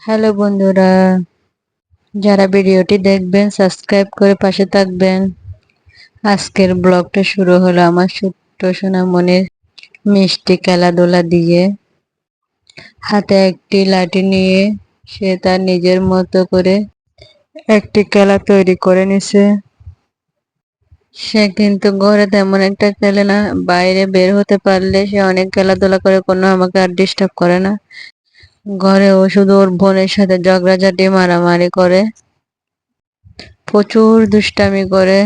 Hello বন্ধুরা, যারা ভিডিওটি দেখবেন সাবস্ক্রাইব করে পাশে থাকবেন। আজকের ব্লগটা শুরু হলো আমার ছোট্ট সোনামণির মিষ্টি খেলাধুলা দিয়ে। হাতে একটি লাঠি নিয়ে সে তার নিজের মতো করে একটি খেলা তৈরি করে নিছে। সে কিন্তু ঘরে তেমন একটা খেলে না, বাইরে বের হতে পারলে সে অনেক খেলাধুলা করে, কোনো আমাকে আর ডিস্টার্ব করে না। ঘরে ও শুধু ওর বোনের সাথে ঝগড়াঝাটি মারামারি করে, প্রচুর দুষ্টামি করে।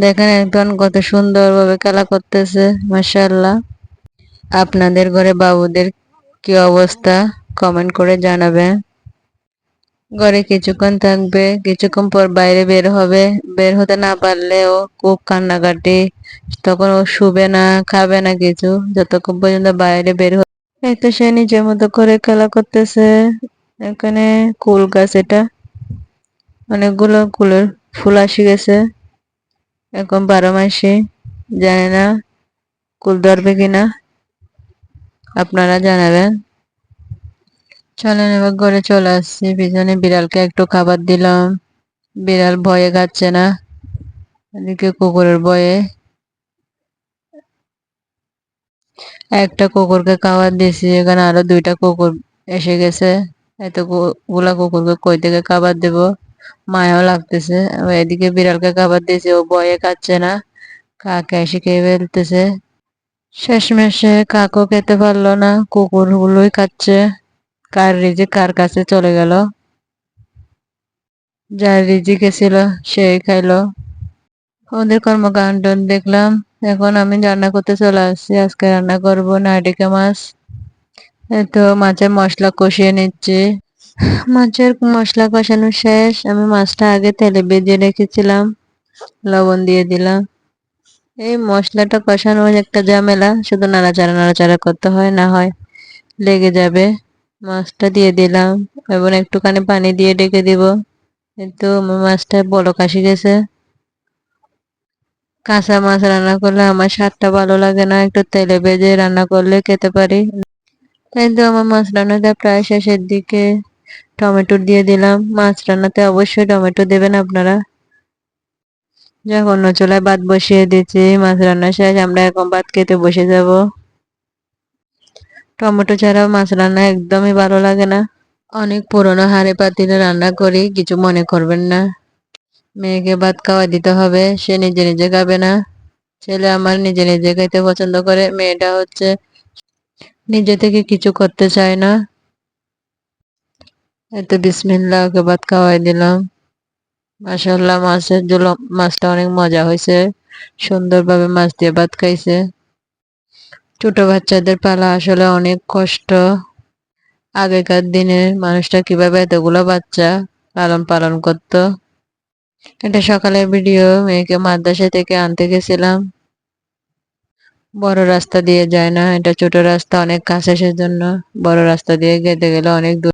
দেখেন একজন কত সুন্দরভাবে খেলা করতেছে, মাশাআল্লাহ। আপনাদের ঘরে বাবুদের কি অবস্থা কমেন্ট করে জানাবেন। ঘরে কিছুক্ষণ থাকবে, কিছুক্ষণ পর বাইরে বের হবে, বের হতে না পারলে ও খুব কান্নাকাটি। তখন ও শুবে না, খাবে না কিছু, যতক্ষণ পর্যন্ত বাইরে বের হবে। এই তো সে নিজের মতো করে খেলা করতেছে। এখানে কুল গাছ, এটা অনেকগুলো কুলের ফুল আসি গেছে, এখন 12 মাসে। জানি না কুল ধরবে কিনা, আপনারা জানাবেন। চলেন এবার ঘরে চলে আসছি, পিছনে বিড়ালকে একটু খাবার দিলাম। বিড়াল ভয়ে খাচ্ছে না, এদিকে কুকুরের ভয়ে। একটা কুকুরকে খাবার দিয়েছি, এখানে আরো দুইটা কুকুর এসে গেছে। এতগুলা কুকুরকে কই থেকে খাবার দেব, মায়াও লাগতেছে। আবার এদিকে বিড়ালকে খাবার দিয়েছি, ও ভয়ে খাচ্ছে না, কাকে এসে খেয়ে ফেলতেছে। শেষমেশে কাকও খেতে পারলো না, কুকুর গুলোই খাচ্ছে। কার রিজিক কার কাছে চলে গেল, যার রিজিকে ছিল সেই খাইলো। ওদের কর্মকাণ্ড দেখলাম। এখন আমি রান্না করতে চলে আসছি, আজকে রান্না করব নারকেল মাছ। তো মাছের মশলা কষিয়ে নিচ্ছি। মাছের মশলা কষানো শেষ, আমি মাছটা আগে তেলে ভেজে রেখেছিলাম, লবণ দিয়ে দিলাম। এই মশলাটা কষানো একটা ঝামেলা, শুধু নাড়াচাড়া নাড়াচাড়া করতে হয়, না হয় লেগে যাবে। মাছটা দিয়ে দিলাম এবং একটুখানি পানি দিয়ে ঢেকে দিব। কিন্তু আমার মাছটা বলক আসি গেছে। কাঁচা মাছ রান্না করলে আমার স্বাদটা ভালো লাগে না, একটু তেলে ভেজে রান্না করলে খেতে পারি। কিন্তু আমার মাছ রান্নাটা প্রায় শেষের দিকে, টমেটো দিয়ে দিলাম। মাছ রান্নাতে অবশ্যই টমেটো দেবেন আপনারা। যখন অন্য চুলায় ভাত বসিয়ে দিচ্ছি, মাছ রান্না শেষ, আমরা এখন ভাত খেতে বসে যাব। টমেটো ছাড়াও মাছ রান্না একদমই ভালো লাগে না। অনেক পুরোনো হাঁড়ি পাতিলে রান্না করি, কিছু মনে করবেন না। মেয়েকে ভাত খাওয়া দিতে হবে, সে নিজে নিজে খাবে না। ছেলে আমার নিজে নিজে খাইতে পছন্দ করে, মেয়েটা হচ্ছে নিজে থেকে কিছু করতে চায় না। এত বিসমিল্লাহ, ওকে ভাত খাওয়াই দিলাম। মাশাআল্লাহ, মাছের ঝোল, মাছটা অনেক মজা হয়েছে, সুন্দরভাবে মাছ দিয়ে ভাত খাইছে। ছোট বাচ্চাদের পালা আসলে অনেক কষ্ট। আগেকার দিনের মানুষটা কিভাবে এতগুলো বাচ্চা লালন পালন করতো। এটা সকালের ভিডিও, মেয়েকে মাদ্রাসা থেকে আনতে গেছিলাম। বড় রাস্তা দিয়ে যায় না, এটা ছোট রাস্তা, অনেক কাছে, সেজন্য বড় রাস্তা দিয়ে যেতে গেলে অনেক দূর।